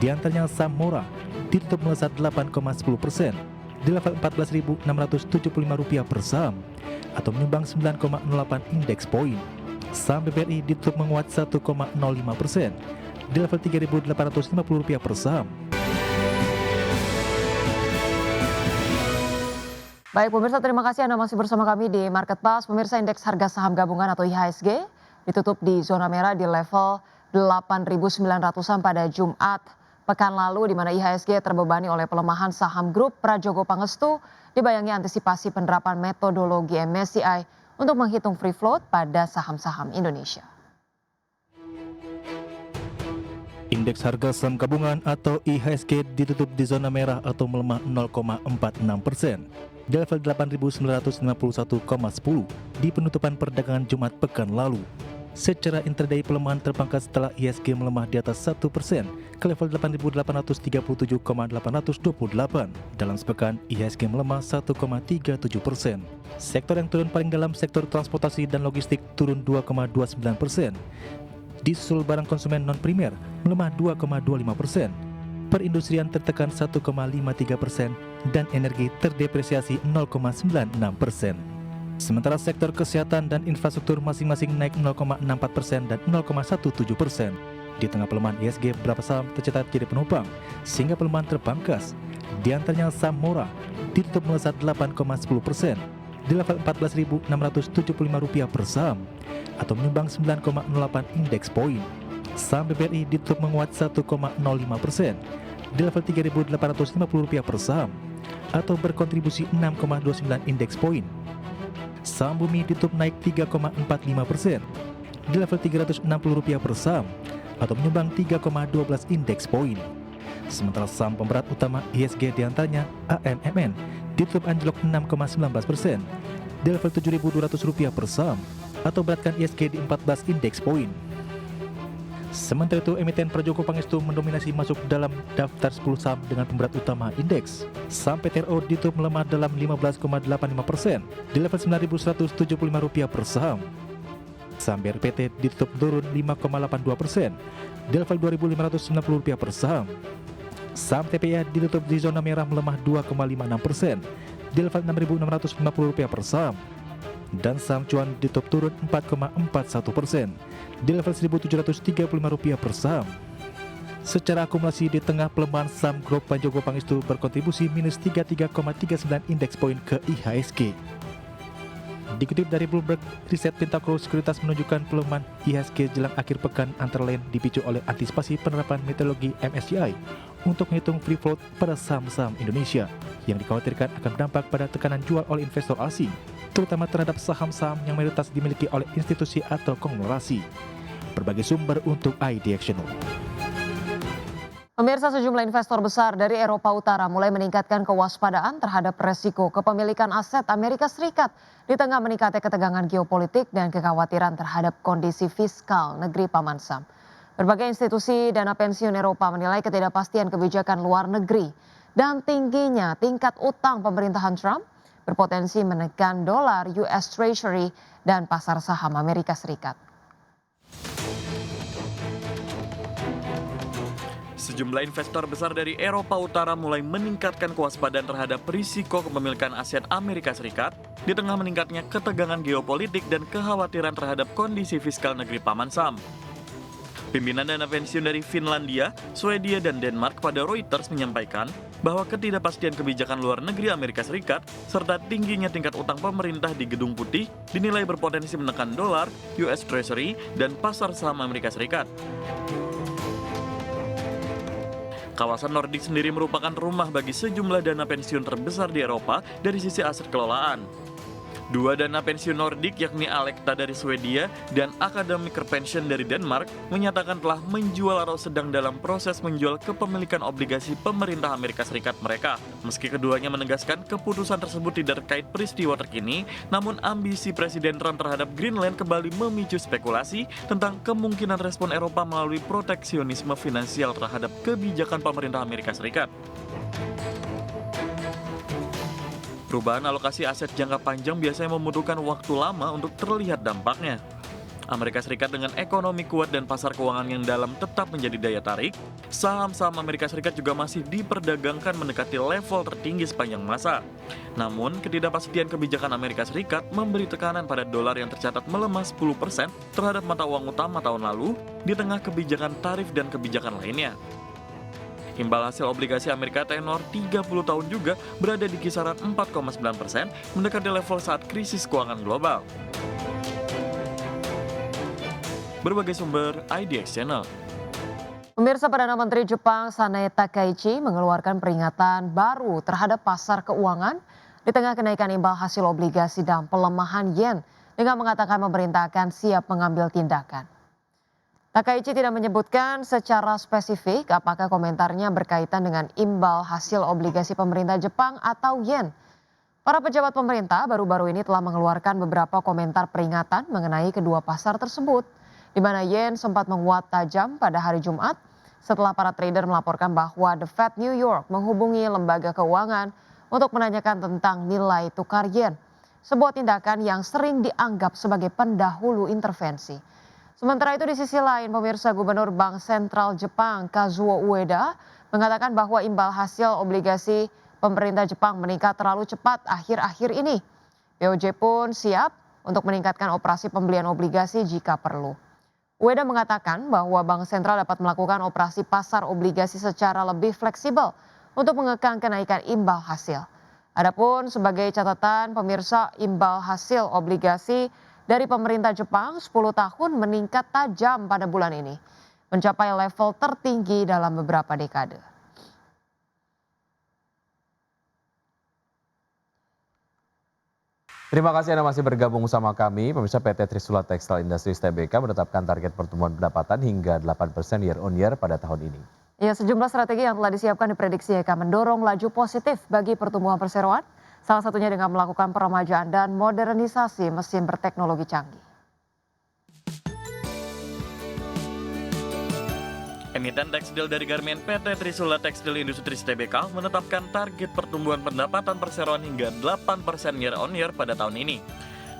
Di antaranya saham Mora ditutup melesat 8,10% di level Rp14.675 per saham atau menyumbang 9,08 indeks poin. Saham BBRI ditutup menguat 1,05% di level Rp3.850 per saham. Baik pemirsa, terima kasih Anda masih bersama kami di Market Pass. Pemirsa, indeks harga saham gabungan atau IHSG ditutup di zona merah di level 8.900-an pada Jumat pekan lalu, di mana IHSG terbebani oleh pelemahan saham grup Prajogo Pangestu dibayangi antisipasi penerapan metodologi MSCI untuk menghitung free float pada saham-saham Indonesia. Indeks harga saham gabungan atau IHSG ditutup di zona merah atau melemah 0,46% di level 8.991,10 di penutupan perdagangan Jumat pekan lalu. Secara intraday pelemahan terpangkas setelah IHSG melemah di atas 1% ke level 8.837,828. Dalam sepekan, IHSG melemah 1,37%. Sektor yang turun paling dalam sektor transportasi dan logistik turun 2,29%. Disusul barang konsumen non-primer melemah 2,25%. Perindustrian tertekan 1,53% dan energi terdepresiasi 0,96%. Sementara sektor kesehatan dan infrastruktur masing-masing naik 0,64% dan 0,17%. Di tengah pelemahan IHSG, beberapa saham tercatat jadi penumpang, sehingga pelemahan terpangkas. Di antaranya saham Mora ditutup melesat 8,10% di level Rp14.675 per saham atau menyumbang 9,08 indeks poin. Saham BBRI ditutup menguat 1,05% di level Rp3.850 per saham atau berkontribusi 6,29 indeks poin. Saham Bumi ditutup naik 3,45% di level Rp360 per saham atau menyumbang 3,12 indeks poin. Sementara saham pemberat utama IHSG diantaranya AMMN ditutup anjlok 6,19% di level Rp7.200 per saham atau beratkan IHSG di 14 indeks poin. Sementara itu, emiten Prajogo Pangestu mendominasi masuk dalam daftar 10 saham dengan pemberat utama indeks. Saham PTRO ditutup melemah dalam 15,85% di level Rp9.175 per saham. Saham BRPT ditutup turun 5,82% di level Rp2.590 per saham. Saham TPA ditutup di zona merah melemah 2,56% di level Rp6.650 per saham. Dan saham cuan ditutup turun 4,41% di level Rp1.735 per saham. Secara akumulasi di tengah pelemahan saham grup Prajogo Pangestu berkontribusi minus 33,39 indeks poin ke IHSG. Dikutip dari Bloomberg, riset Pentakool Sekuritas menunjukkan pelemahan IHSG jelang akhir pekan antara lain dipicu oleh antisipasi penerapan metodologi MSCI untuk menghitung free float pada saham-saham Indonesia yang dikhawatirkan akan berdampak pada tekanan jual oleh investor asing, terutama terhadap saham-saham yang mayoritas dimiliki oleh institusi atau konglomerasi. Berbagai sumber untuk ID Action. Pemirsa, sejumlah investor besar dari Eropa Utara mulai meningkatkan kewaspadaan terhadap resiko kepemilikan aset Amerika Serikat di tengah meningkatnya ketegangan geopolitik dan kekhawatiran terhadap kondisi fiskal negeri Paman Sam. Berbagai institusi dana pensiun Eropa menilai ketidakpastian kebijakan luar negeri dan tingginya tingkat utang pemerintahan Trump berpotensi menekan dolar US Treasury dan pasar saham Amerika Serikat. Sejumlah investor besar dari Eropa Utara mulai meningkatkan kewaspadaan terhadap risiko kepemilikan aset Amerika Serikat di tengah meningkatnya ketegangan geopolitik dan kekhawatiran terhadap kondisi fiskal negeri Paman Sam. Pimpinan dana pensiun dari Finlandia, Swedia, dan Denmark pada Reuters menyampaikan bahwa ketidakpastian kebijakan luar negeri Amerika Serikat serta tingginya tingkat utang pemerintah di Gedung Putih dinilai berpotensi menekan dolar, US Treasury, dan pasar saham Amerika Serikat. Kawasan Nordik sendiri merupakan rumah bagi sejumlah dana pensiun terbesar di Eropa dari sisi aset kelolaan. Dua dana pensiun Nordik yakni Alecta dari Swedia dan Akademiker Pension dari Denmark menyatakan telah menjual atau sedang dalam proses menjual kepemilikan obligasi pemerintah Amerika Serikat mereka. Meski keduanya menegaskan keputusan tersebut tidak terkait peristiwa terkini, namun ambisi Presiden Trump terhadap Greenland kembali memicu spekulasi tentang kemungkinan respon Eropa melalui proteksionisme finansial terhadap kebijakan pemerintah Amerika Serikat. Perubahan alokasi aset jangka panjang biasanya membutuhkan waktu lama untuk terlihat dampaknya. Amerika Serikat dengan ekonomi kuat dan pasar keuangan yang dalam tetap menjadi daya tarik, saham-saham Amerika Serikat juga masih diperdagangkan mendekati level tertinggi sepanjang masa. Namun, ketidakpastian kebijakan Amerika Serikat memberi tekanan pada dolar yang tercatat melemah 10% terhadap mata uang utama tahun lalu di tengah kebijakan tarif dan kebijakan lainnya. Imbal hasil obligasi Amerika tenor 30 tahun juga berada di kisaran 4,9%, mendekati level saat krisis keuangan global. Berbagai sumber IDX Channel. Pemirsa, Perdana Menteri Jepang Sanae Takaichi mengeluarkan peringatan baru terhadap pasar keuangan di tengah kenaikan imbal hasil obligasi dan pelemahan yen dengan mengatakan pemerintah akan siap mengambil tindakan. Takaichi tidak menyebutkan secara spesifik apakah komentarnya berkaitan dengan imbal hasil obligasi pemerintah Jepang atau yen. Para pejabat pemerintah baru-baru ini telah mengeluarkan beberapa komentar peringatan mengenai kedua pasar tersebut, di mana yen sempat menguat tajam pada hari Jumat setelah para trader melaporkan bahwa The Fed New York menghubungi lembaga keuangan untuk menanyakan tentang nilai tukar yen, sebuah tindakan yang sering dianggap sebagai pendahulu intervensi. Sementara itu di sisi lain, pemirsa, Gubernur Bank Sentral Jepang Kazuo Ueda mengatakan bahwa imbal hasil obligasi pemerintah Jepang meningkat terlalu cepat akhir-akhir ini. BOJ pun siap untuk meningkatkan operasi pembelian obligasi jika perlu. Ueda mengatakan bahwa Bank Sentral dapat melakukan operasi pasar obligasi secara lebih fleksibel untuk mengekang kenaikan imbal hasil. Adapun sebagai catatan, pemirsa, imbal hasil obligasi dari pemerintah Jepang 10 tahun meningkat tajam pada bulan ini, mencapai level tertinggi dalam beberapa dekade. Terima kasih Anda masih bergabung sama kami. Pemirsa, PT Trisula Textile Industries Tbk menetapkan target pertumbuhan pendapatan hingga 8% year on year pada tahun ini. Ya, sejumlah strategi yang telah disiapkan diprediksi akan mendorong laju positif bagi pertumbuhan perseroan, salah satunya dengan melakukan peremajaan dan modernisasi mesin berteknologi canggih. Emiten tekstil dari Garmen PT Trisula Textile Industries Tbk menetapkan target pertumbuhan pendapatan perseroan hingga 8% year on year pada tahun ini.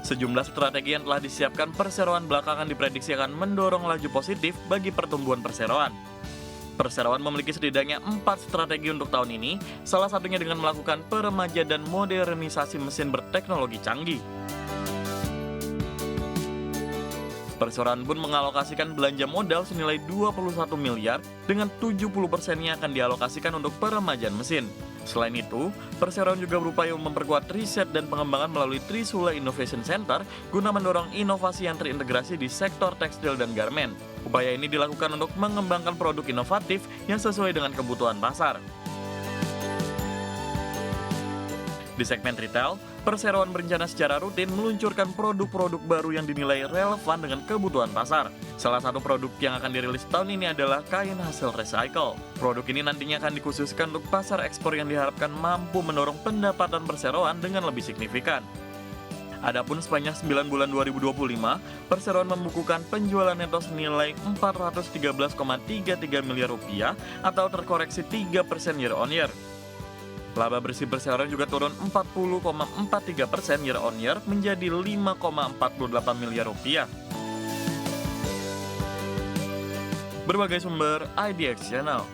Sejumlah strategi yang telah disiapkan perseroan belakangan diprediksi akan mendorong laju positif bagi pertumbuhan perseroan. Perseroan memiliki setidaknya 4 strategi untuk tahun ini, salah satunya dengan melakukan peremajaan dan modernisasi mesin berteknologi canggih. Perseroan pun mengalokasikan belanja modal senilai 21 miliar dengan 70%-nya akan dialokasikan untuk peremajaan mesin. Selain itu, perseroan juga berupaya memperkuat riset dan pengembangan melalui Trisula Innovation Center guna mendorong inovasi yang terintegrasi di sektor tekstil dan garmen. Upaya ini dilakukan untuk mengembangkan produk inovatif yang sesuai dengan kebutuhan pasar. Di segmen retail, perseroan berencana secara rutin meluncurkan produk-produk baru yang dinilai relevan dengan kebutuhan pasar. Salah satu produk yang akan dirilis tahun ini adalah kain hasil recycle. Produk ini nantinya akan dikhususkan untuk pasar ekspor yang diharapkan mampu mendorong pendapatan perseroan dengan lebih signifikan. Adapun sepanjang 9 bulan 2025, perseroan membukukan penjualan neto senilai 413,33 miliar rupiah atau terkoreksi 3% year on year. Laba bersih perseroan juga turun 40,43% year on year menjadi 5,48 miliar rupiah. Berbagai sumber IDX Channel.